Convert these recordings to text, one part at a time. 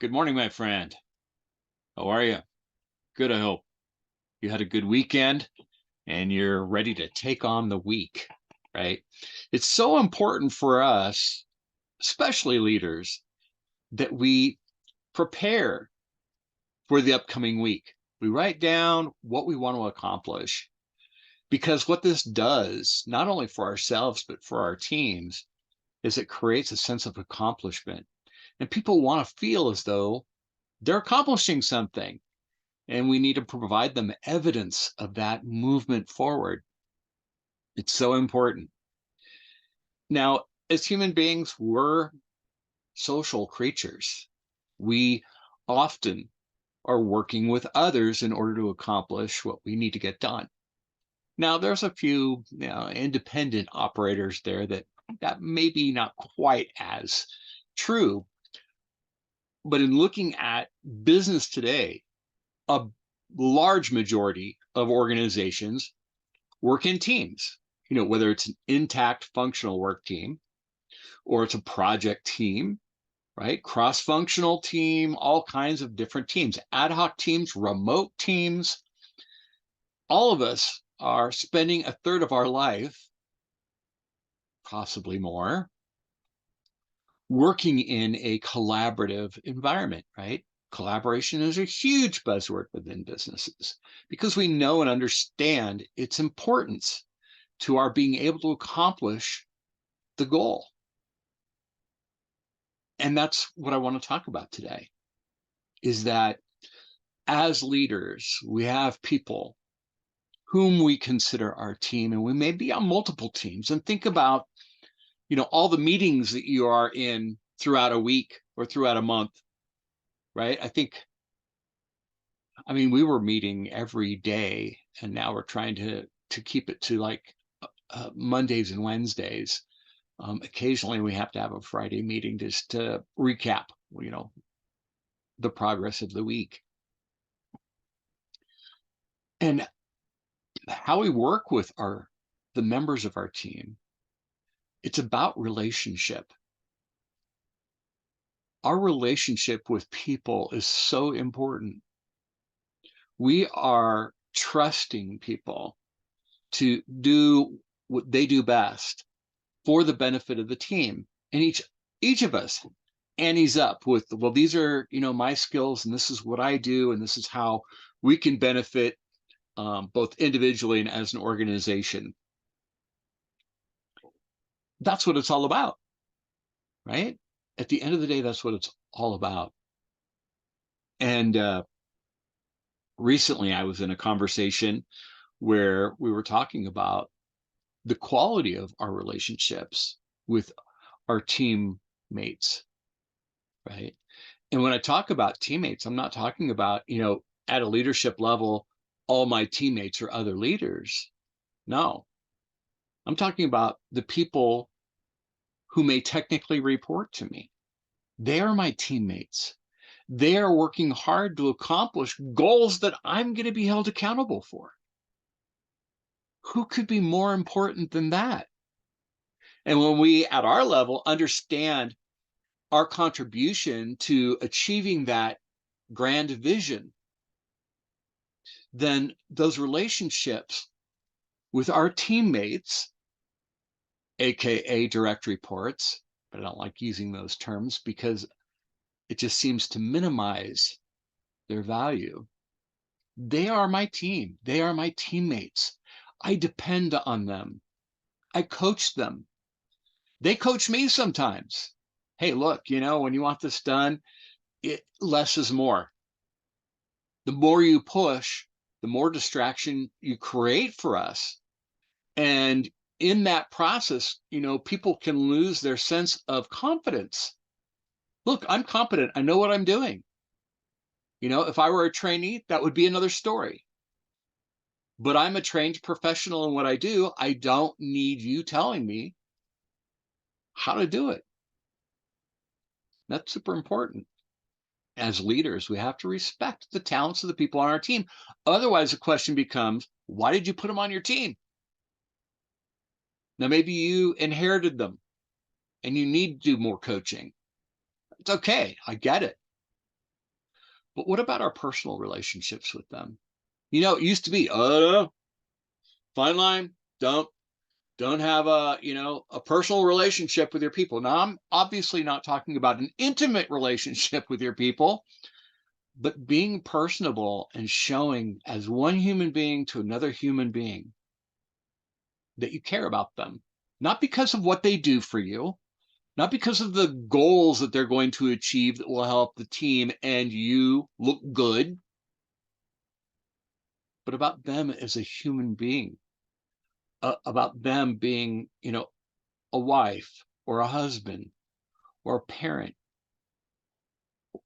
Good morning, my friend. How are you? Good, I hope. You had a good weekend and you're ready to take on the week, right? It's so important for us, especially leaders, that we prepare for the upcoming week. We write down what we want to accomplish because what this does, not only for ourselves, but for our teams, is it creates a sense of accomplishment. And people want to feel as though they're accomplishing something. And we need to provide them evidence of that movement forward. It's so important. Now, as human beings, we're social creatures. We often are working with others in order to accomplish what we need to get done. Now, there's a few independent operators there that may be not quite as true. But in looking at business today, a large majority of organizations work in teams, whether it's an intact functional work team or it's a project team, right? Cross-functional team, all kinds of different teams, ad hoc teams, remote teams. All of us are spending a third of our life, possibly more, working in a collaborative environment, right? Collaboration is a huge buzzword within businesses because we know and understand its importance to our being able to accomplish the goal. And that's what I want to talk about today, is that as leaders, we have people whom we consider our team, and we may be on multiple teams. And think about, all the meetings that you are in throughout a week or throughout a month, right? We were meeting every day, and now we're trying to keep it to like Mondays and Wednesdays. Occasionally we have to have a Friday meeting just to recap, the progress of the week. And how we work with the members of our team, it's about relationship. Our relationship with people is so important. We are trusting people to do what they do best for the benefit of the team. And each of us annies up with, well, these are, my skills, and this is what I do, and this is how we can benefit both individually and as an organization. That's what it's all about, right? At the end of the day, that's what it's all about. And recently I was in a conversation where we were talking about the quality of our relationships with our teammates, right? And when I talk about teammates, I'm not talking about, at a leadership level, all my teammates are other leaders. No, I'm talking about the people who may technically report to me. They are my teammates. They are working hard to accomplish goals that I'm going to be held accountable for. Who could be more important than that? And when we, at our level, understand our contribution to achieving that grand vision, then those relationships with our teammates, AKA direct reports, but I don't like using those terms because it just seems to minimize their value. They are my team. They are my teammates. I depend on them. I coach them. They coach me sometimes. Hey, look, when you want this done, less is more. The more you push, the more distraction you create for us. And in that process, people can lose their sense of confidence. Look, I'm competent. I know what I'm doing. If I were a trainee, that would be another story. But I'm a trained professional in what I do. I don't need you telling me how to do it. That's super important. As leaders, we have to respect the talents of the people on our team. Otherwise, the question becomes, why did you put them on your team? Now, maybe you inherited them and you need to do more coaching. It's okay. I get it. But what about our personal relationships with them? It used to be, fine line, don't have a personal relationship with your people. Now, I'm obviously not talking about an intimate relationship with your people, but being personable and showing as one human being to another human being that you care about them, not because of what they do for you, not because of the goals that they're going to achieve that will help the team and you look good, but about them as a human being, about them being, a wife or a husband or a parent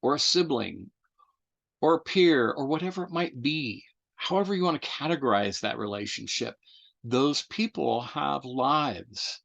or a sibling or a peer or whatever it might be. However you want to categorize that relationship, those people have lives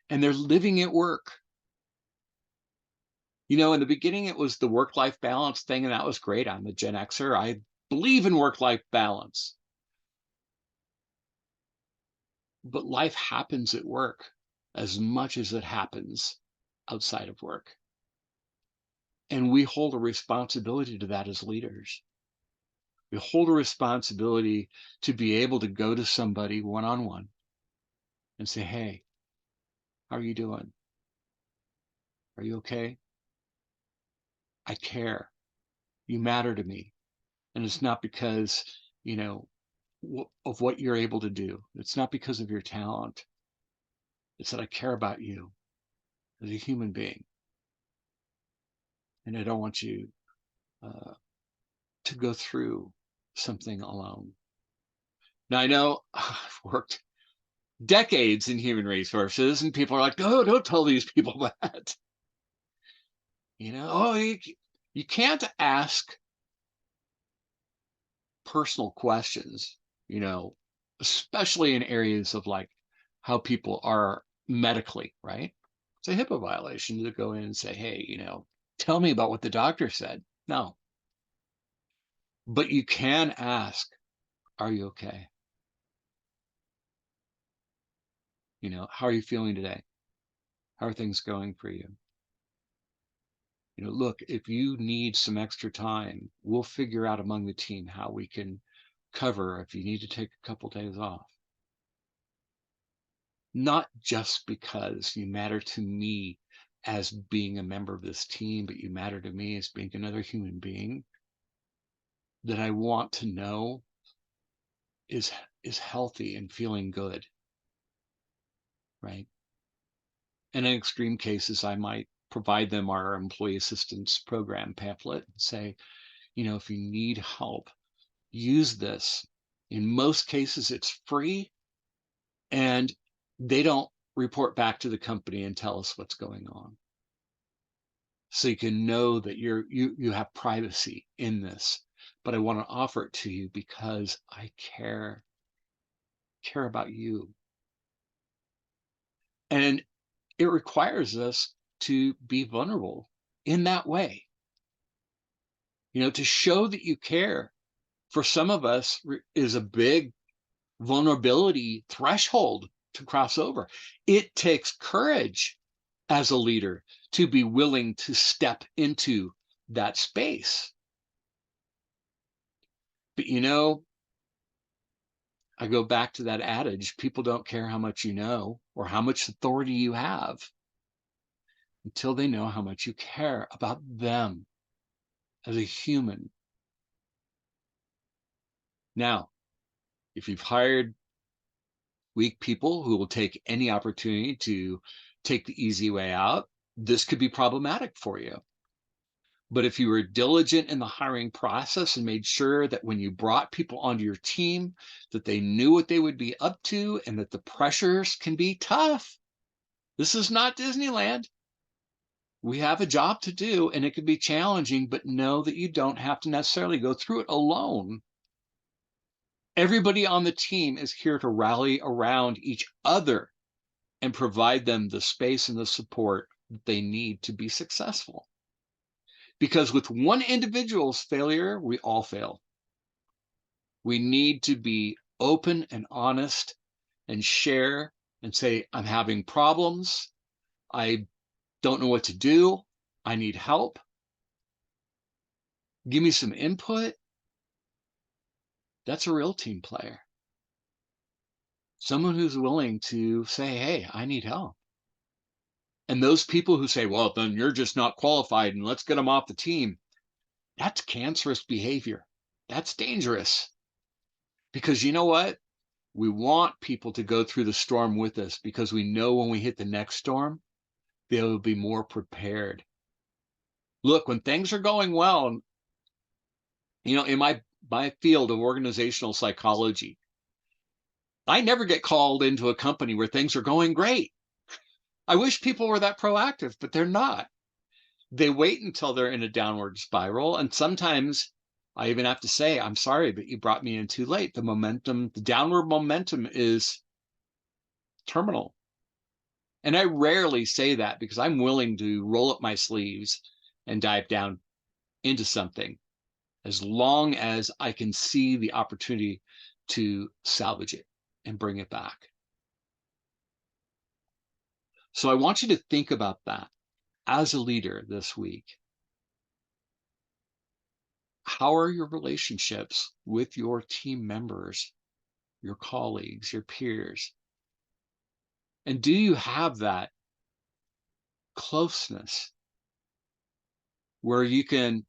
and they're living at work. In the beginning, it was the work-life balance thing, and that was great. I'm a Gen Xer. I believe in work-life balance. But life happens at work as much as it happens outside of work. And we hold a responsibility to that as leaders. We hold a responsibility to be able to go to somebody one-on-one and say, hey, how are you doing? Are you okay? I care. You matter to me. And it's not because, of what you're able to do. It's not because of your talent. It's that I care about you as a human being. And I don't want you to go through something alone. Now, I know I've worked decades in human resources, and people are like, "Oh, don't tell these people that." You can't ask personal questions, you know, especially in areas of like how people are medically, right? It's a HIPAA violation to go in and say, hey, tell me about what the doctor said. No. But you can ask, are you okay? How are you feeling today? How are things going for you? Look, if you need some extra time, we'll figure out among the team how we can cover if you need to take a couple days off. Not just because you matter to me as being a member of this team, but you matter to me as being another human being that I want to know is healthy and feeling good, right? And in extreme cases, I might provide them our employee assistance program pamphlet and say, if you need help, use this. In most cases, it's free and they don't report back to the company and tell us what's going on. So you can know that you have privacy in this, but I want to offer it to you because I care about you. And it requires us to be vulnerable in that way, to show that you care. For some of us is a big vulnerability threshold to cross over. It takes courage as a leader to be willing to step into that space. But I go back to that adage, people don't care how much you know or how much authority you have until they know how much you care about them as a human. Now, if you've hired weak people who will take any opportunity to take the easy way out, this could be problematic for you. But if you were diligent in the hiring process and made sure that when you brought people onto your team, that they knew what they would be up to and that the pressures can be tough. This is not Disneyland. We have a job to do and it can be challenging, but know that you don't have to necessarily go through it alone. Everybody on the team is here to rally around each other and provide them the space and the support that they need to be successful. Because with one individual's failure, we all fail. We need to be open and honest and share and say, I'm having problems. I don't know what to do. I need help. give me some input, that's a real team player. Someone who's willing to say, hey, I need help. And those people who say, well, then you're just not qualified and let's get them off the team. That's cancerous behavior. That's dangerous. Because you know what? We want people to go through the storm with us because we know when we hit the next storm, they'll be more prepared. Look, when things are going well, in my field of organizational psychology, I never get called into a company where things are going great. I wish people were that proactive, but they're not. They wait until they're in a downward spiral. And sometimes I even have to say, I'm sorry, but you brought me in too late. The downward momentum is terminal. And I rarely say that because I'm willing to roll up my sleeves and dive down into something as long as I can see the opportunity to salvage it and bring it back. So I want you to think about that as a leader this week. How are your relationships with your team members, your colleagues, your peers? And do you have that closeness where you can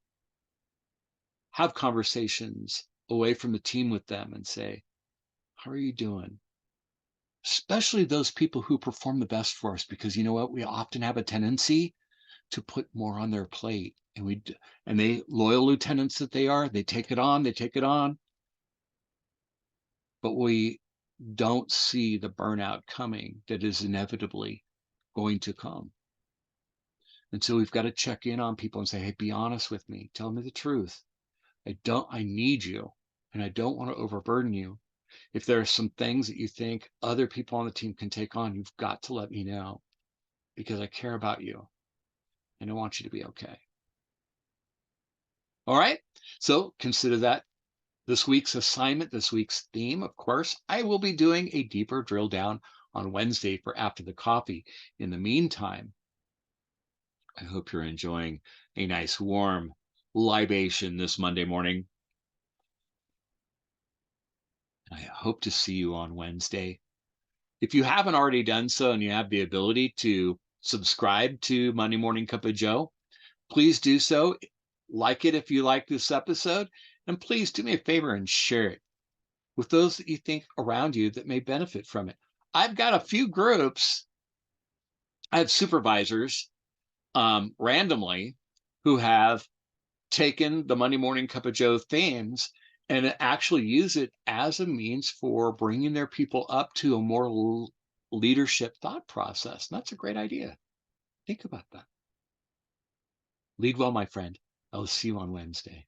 have conversations away from the team with them and say, how are you doing? Especially those people who perform the best for us, because you know what? We often have a tendency to put more on their plate. And they, loyal lieutenants that they are, they take it on, but we don't see the burnout coming that is inevitably going to come. And so we've got to check in on people and say, hey, be honest with me. Tell me the truth. I need you, and I don't want to overburden you. If there are some things that you think other people on the team can take on, you've got to let me know because I care about you and I want you to be okay. All right. So consider that this week's assignment, this week's theme. Of course, I will be doing a deeper drill down on Wednesday for after the coffee. In the meantime, I hope you're enjoying a nice warm libation this Monday morning. I hope to see you on Wednesday. If you haven't already done so and you have the ability to subscribe to Monday Morning Cup of Joe, please do so. Like it if you like this episode, and please do me a favor and share it with those that you think around you that may benefit from it. I've got a few groups. I have supervisors randomly who have taken the Monday Morning Cup of Joe themes and actually use it as a means for bringing their people up to a more leadership thought process. And that's a great idea. Think about that. Lead well, my friend. I'll see you on Wednesday.